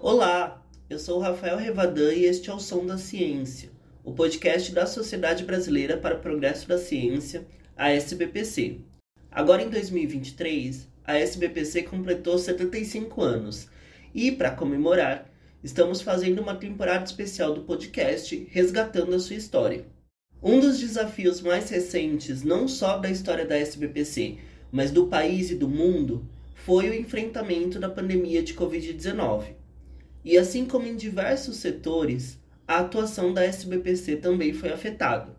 Olá, eu sou o Rafael Revadan e este é o Som da Ciência, o podcast da Sociedade Brasileira para o Progresso da Ciência, a SBPC. Agora em 2023, a SBPC completou 75 anos e, para comemorar, estamos fazendo uma temporada especial do podcast resgatando a sua história. Um dos desafios mais recentes, não só da história da SBPC, mas do país e do mundo, foi o enfrentamento da pandemia de Covid-19. E assim como em diversos setores, a atuação da SBPC também foi afetada.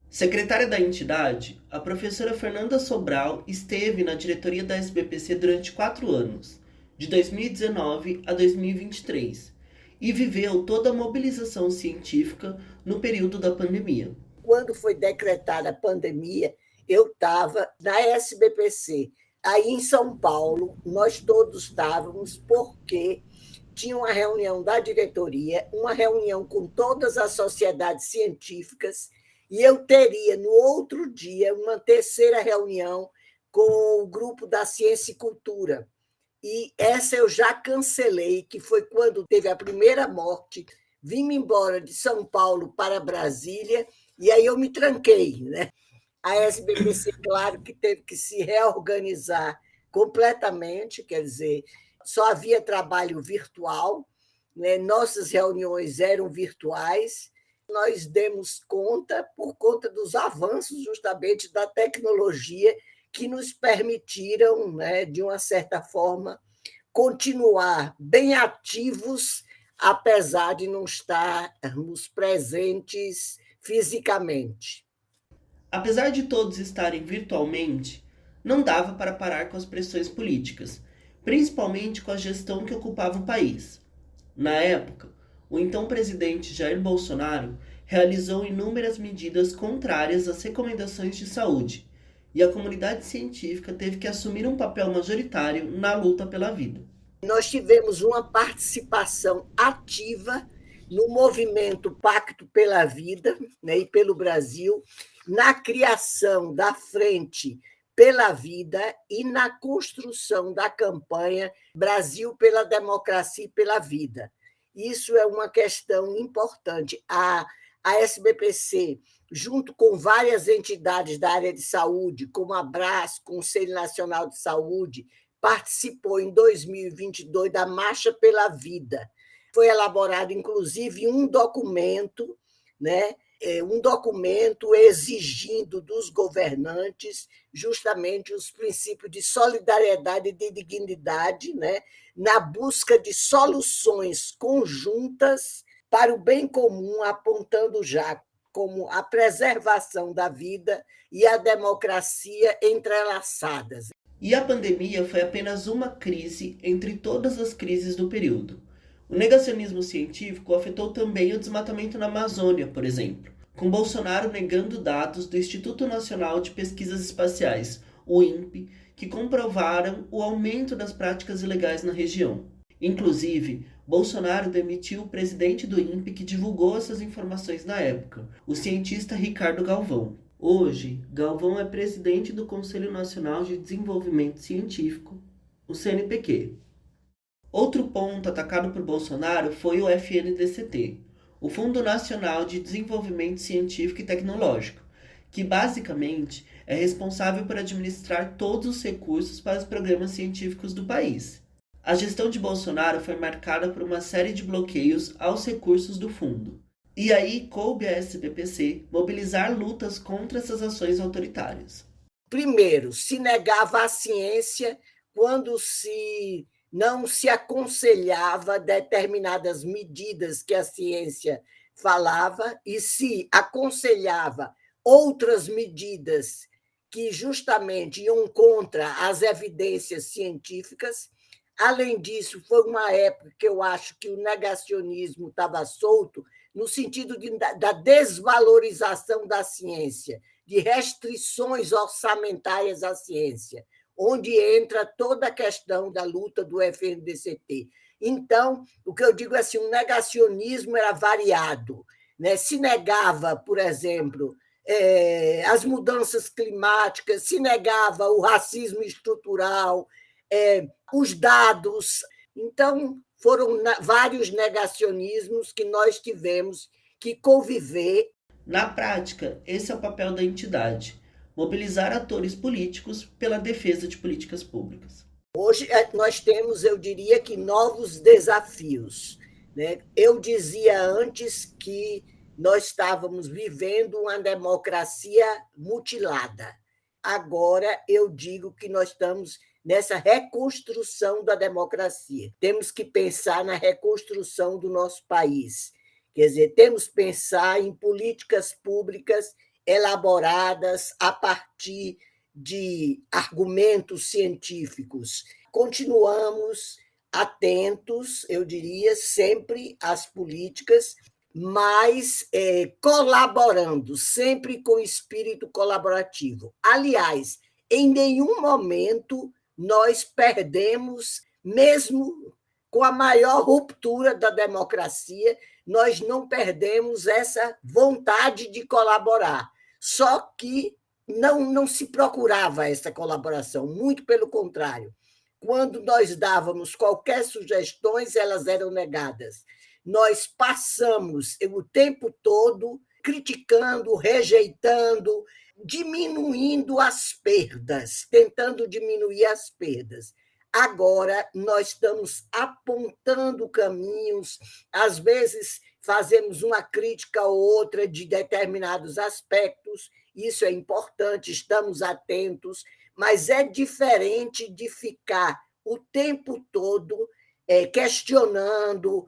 Secretária da entidade, a professora Fernanda Sobral esteve na diretoria da SBPC durante 4 anos, de 2019 a 2023, e viveu toda a mobilização científica no período da pandemia. Quando foi decretada a pandemia, eu estava na SBPC. Aí em São Paulo, nós todos estávamos, porque tinha uma reunião da diretoria, uma reunião com todas as sociedades científicas, e eu teria, no outro dia, uma terceira reunião com o grupo da Ciência e Cultura. E essa eu já cancelei, que foi quando teve a primeira morte. Vim embora de São Paulo para Brasília, e aí eu me tranquei, né? A SBPC, claro, que teve que se reorganizar completamente, quer dizer, só havia trabalho virtual, né? Nossas reuniões eram virtuais. Nós demos conta, por conta dos avanços justamente da tecnologia, que nos permitiram, né, de uma certa forma, continuar bem ativos, apesar de não estarmos presentes fisicamente. Apesar de todos estarem virtualmente, não dava para parar com as pressões políticas, principalmente com a gestão que ocupava o país. Na época, o então presidente Jair Bolsonaro realizou inúmeras medidas contrárias às recomendações de saúde, e a comunidade científica teve que assumir um papel majoritário na luta pela vida. Nós tivemos uma participação ativa no movimento Pacto pela Vida, né, e pelo Brasil, na criação da Frente pela Vida e na construção da campanha Brasil pela Democracia e pela Vida. Isso é uma questão importante. A SBPC, junto com várias entidades da área de saúde, como a Brás, Conselho Nacional de Saúde, participou em 2022 da Marcha pela Vida. Foi elaborado, inclusive, um documento, né? Um documento exigindo dos governantes justamente os princípios de solidariedade e de dignidade, né? Na busca de soluções conjuntas para o bem comum, apontando já como a preservação da vida e a democracia entrelaçadas. E a pandemia foi apenas uma crise entre todas as crises do período. O negacionismo científico afetou também o desmatamento na Amazônia, por exemplo, com Bolsonaro negando dados do Instituto Nacional de Pesquisas Espaciais, o INPE, que comprovaram o aumento das práticas ilegais na região. Inclusive, Bolsonaro demitiu o presidente do INPE que divulgou essas informações na época, o cientista Ricardo Galvão. Hoje, Galvão é presidente do Conselho Nacional de Desenvolvimento Científico, o CNPq. Outro ponto atacado por Bolsonaro foi o FNDCT, o Fundo Nacional de Desenvolvimento Científico e Tecnológico, que basicamente é responsável por administrar todos os recursos para os programas científicos do país. A gestão de Bolsonaro foi marcada por uma série de bloqueios aos recursos do fundo. E aí coube à SBPC mobilizar lutas contra essas ações autoritárias. Primeiro, se negava a ciência quando não se aconselhava determinadas medidas que a ciência falava e se aconselhava outras medidas que justamente iam contra as evidências científicas. Além disso, foi uma época que eu acho que o negacionismo estava solto, no sentido da desvalorização da ciência, de restrições orçamentárias à ciência, onde entra toda a questão da luta do FNDCT. Então, o que eu digo é assim, o negacionismo era variado, né? Se negava, por exemplo, as mudanças climáticas, se negava o racismo estrutural, os dados. Então, foram vários negacionismos que nós tivemos que conviver. Na prática, esse é o papel da entidade: mobilizar atores políticos pela defesa de políticas públicas. Hoje nós temos, eu diria que, novos desafios, né? Eu dizia antes que nós estávamos vivendo uma democracia mutilada. Agora eu digo que nós estamos nessa reconstrução da democracia. Temos que pensar na reconstrução do nosso país. Quer dizer, temos que pensar em políticas públicas elaboradas a partir de argumentos científicos. Continuamos atentos, eu diria, sempre às políticas, mas colaborando, sempre com espírito colaborativo. Aliás, em nenhum momento nós perdemos, mesmo com a maior ruptura da democracia, nós não perdemos essa vontade de colaborar. Só que não se procurava essa colaboração, muito pelo contrário. Quando nós dávamos qualquer sugestões, elas eram negadas. Nós passamos o tempo todo criticando, rejeitando, diminuindo as perdas, tentando diminuir as perdas. Agora, nós estamos apontando caminhos, às vezes fazemos uma crítica ou outra de determinados aspectos, isso é importante, estamos atentos, mas é diferente de ficar o tempo todo questionando,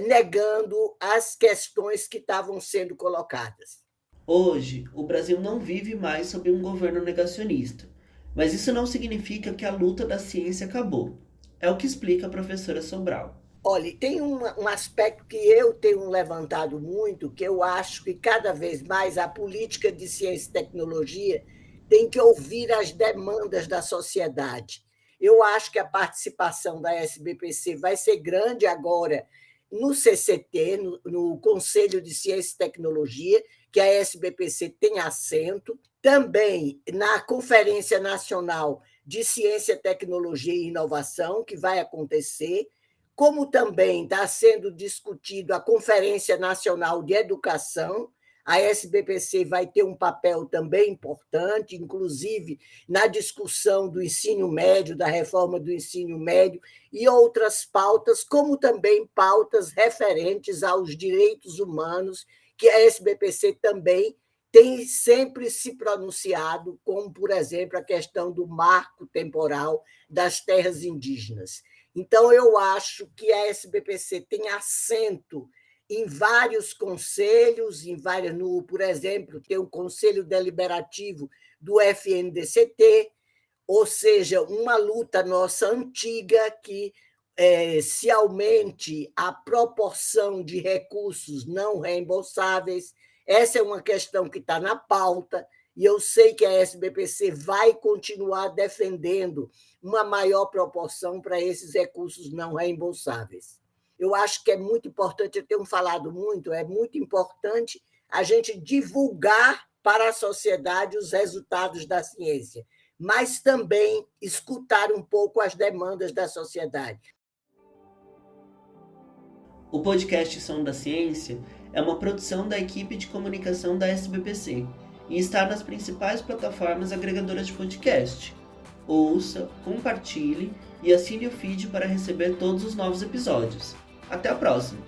negando as questões que estavam sendo colocadas. Hoje, o Brasil não vive mais sob um governo negacionista, mas isso não significa que a luta da ciência acabou. É o que explica a professora Sobral. Olha, tem um aspecto que eu tenho levantado muito, que eu acho que cada vez mais a política de ciência e tecnologia tem que ouvir as demandas da sociedade. Eu acho que a participação da SBPC vai ser grande agora no CCT, no Conselho de Ciência e Tecnologia, que a SBPC tem assento, também na Conferência Nacional de Ciência, Tecnologia e Inovação, que vai acontecer, como também está sendo discutido a Conferência Nacional de Educação. A SBPC vai ter um papel também importante, inclusive na discussão do ensino médio, da reforma do ensino médio e outras pautas, como também pautas referentes aos direitos humanos, que a SBPC também tem sempre se pronunciado, como, por exemplo, a questão do marco temporal das terras indígenas. Então, eu acho que a SBPC tem assento em vários conselhos, por exemplo, tem o Conselho Deliberativo do FNDCT, ou seja, uma luta nossa antiga que se aumente a proporção de recursos não reembolsáveis. Essa é uma questão que está na pauta, e eu sei que a SBPC vai continuar defendendo uma maior proporção para esses recursos não reembolsáveis. Eu acho que é muito importante, eu tenho falado muito, é muito importante a gente divulgar para a sociedade os resultados da ciência, mas também escutar um pouco as demandas da sociedade. O podcast Som da Ciência é uma produção da equipe de comunicação da SBPC e está nas principais plataformas agregadoras de podcast. Ouça, compartilhe e assine o feed para receber todos os novos episódios. Até a próxima!